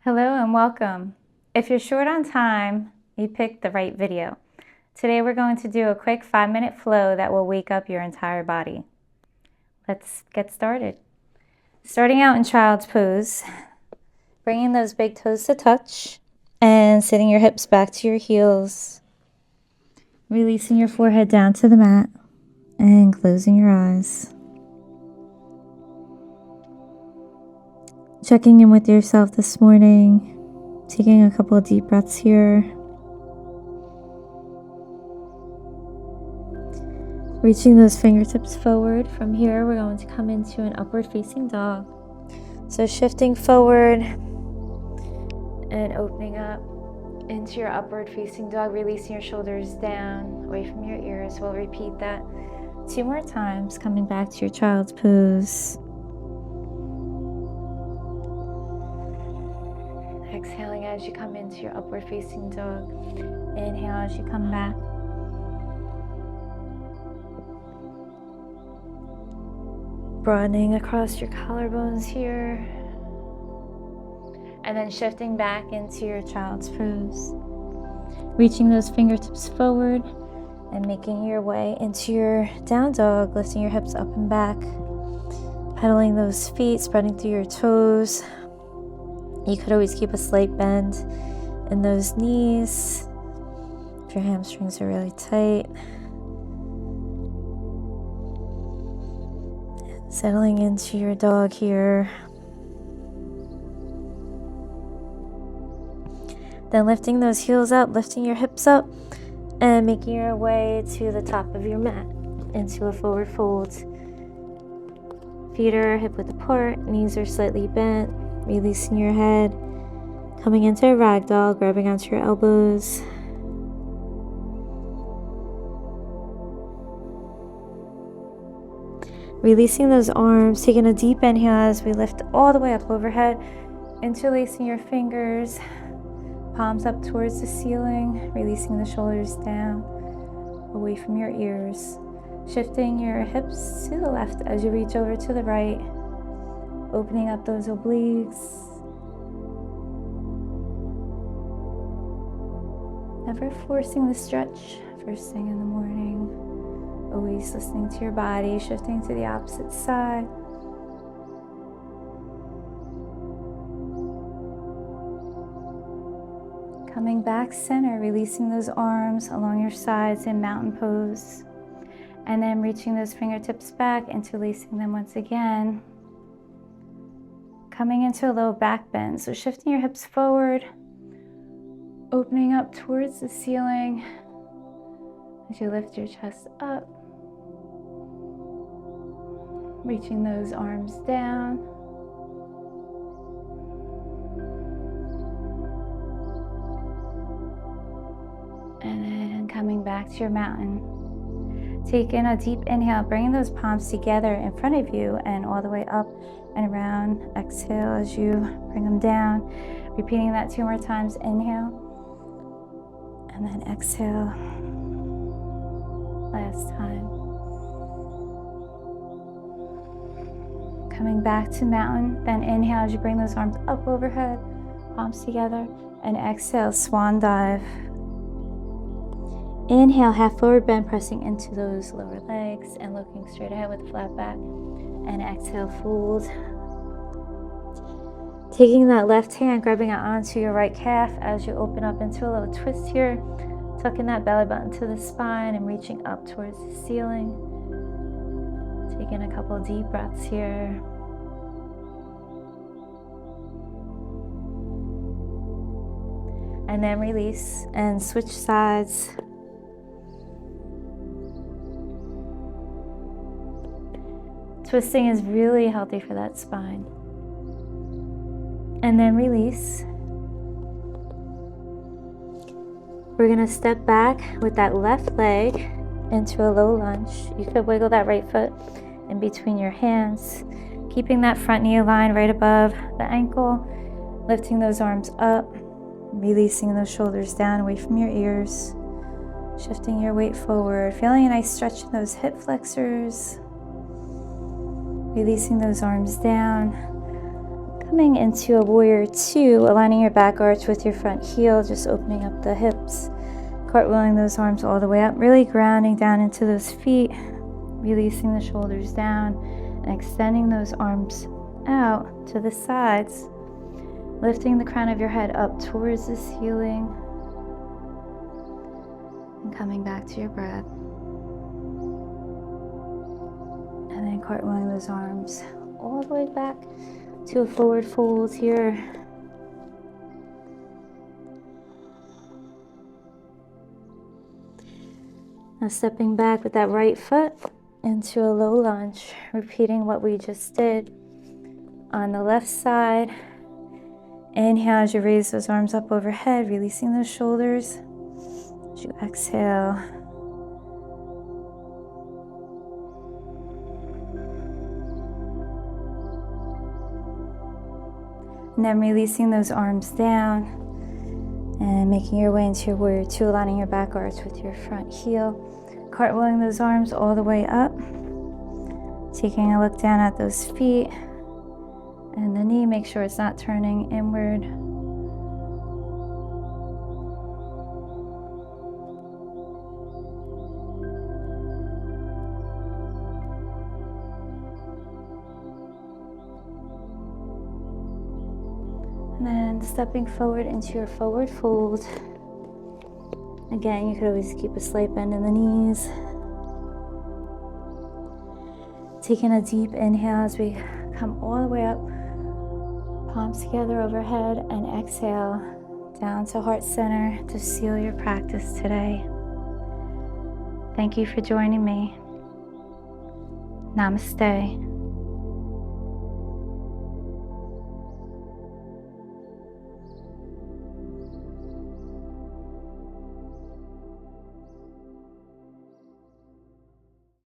Hello and welcome. If you're short on time, you picked the right video. Today we're going to do a quick 5-minute flow that will wake up your entire body. Let's get started. Starting out in child's pose, bringing those big toes to touch and sitting your hips back to your heels, releasing your forehead down to the mat and closing your eyes. Checking in with yourself this morning, taking a couple of deep breaths here. Reaching those fingertips forward. From here, we're going to come into an upward facing dog. So shifting forward and opening up into your upward facing dog, releasing your shoulders down, away from your ears. We'll repeat that 2 more times, coming back to your child's pose. Exhaling as you come into your upward facing dog. Inhale as you come back. Broadening across your collarbones here. And then shifting back into your child's pose. Reaching those fingertips forward and making your way into your down dog, lifting your hips up and back. Pedaling those feet, spreading through your toes. You could always keep a slight bend in those knees if your hamstrings are really tight. Settling into your dog here. Then lifting those heels up, lifting your hips up, and making your way to the top of your mat into a forward fold. Feet are hip width apart, knees are slightly bent. Releasing your head, coming into a ragdoll, grabbing onto your elbows. Releasing those arms, taking a deep inhale as we lift all the way up overhead, interlacing your fingers, palms up towards the ceiling, releasing the shoulders down, away from your ears. Shifting your hips to the left as you reach over to the right. Opening up those obliques. Never forcing the stretch first thing in the morning. Always listening to your body, shifting to the opposite side. Coming back center, releasing those arms along your sides in mountain pose. And then reaching those fingertips back, interlacing them once again. Coming into a low back bend, so shifting your hips forward, opening up towards the ceiling as you lift your chest up, reaching those arms down, and then coming back to your mountain. Take in a deep inhale, bringing those palms together in front of you and all the way up and around. Exhale as you bring them down. Repeating that 2 more times. Inhale. And then exhale. Last time. Coming back to mountain. Then inhale as you bring those arms up overhead. Palms together. And exhale, swan dive. Inhale, half forward bend, pressing into those lower legs and looking straight ahead with a flat back. And exhale, fold. Taking that left hand, grabbing it onto your right calf as you open up into a little twist here. Tucking that belly button to the spine and reaching up towards the ceiling. Taking a couple deep breaths here. And then release and switch sides. Twisting is really healthy for that spine. And then release. We're going to step back with that left leg into a low lunge. You could wiggle that right foot in between your hands, keeping that front knee aligned right above the ankle, lifting those arms up, releasing those shoulders down away from your ears, shifting your weight forward, feeling a nice stretch in those hip flexors. Releasing those arms down, Coming into a warrior two, aligning your back arch with your front heel, just opening up the hips, cartwheeling those arms all the way up, really grounding down into those feet, releasing the shoulders down, and extending those arms out to the sides, lifting the crown of your head up towards the ceiling, and coming back to your breath. And then cartwheeling those arms all the way back to a forward fold here. Now stepping back with that right foot into a low lunge, repeating what we just did on the left side. Inhale as you raise those arms up overhead, releasing those shoulders. As you exhale, and then releasing those arms down and making your way into your warrior two, aligning your back arch with your front heel, cartwheeling those arms all the way up, taking a look down at those feet and the knee. Make sure it's not turning inward. And then stepping forward into your forward fold. Again, you could always keep a slight bend in the knees. Taking a deep inhale as we come all the way up, palms together overhead, and exhale down to heart center to seal your practice today. Thank you for joining me. Namaste.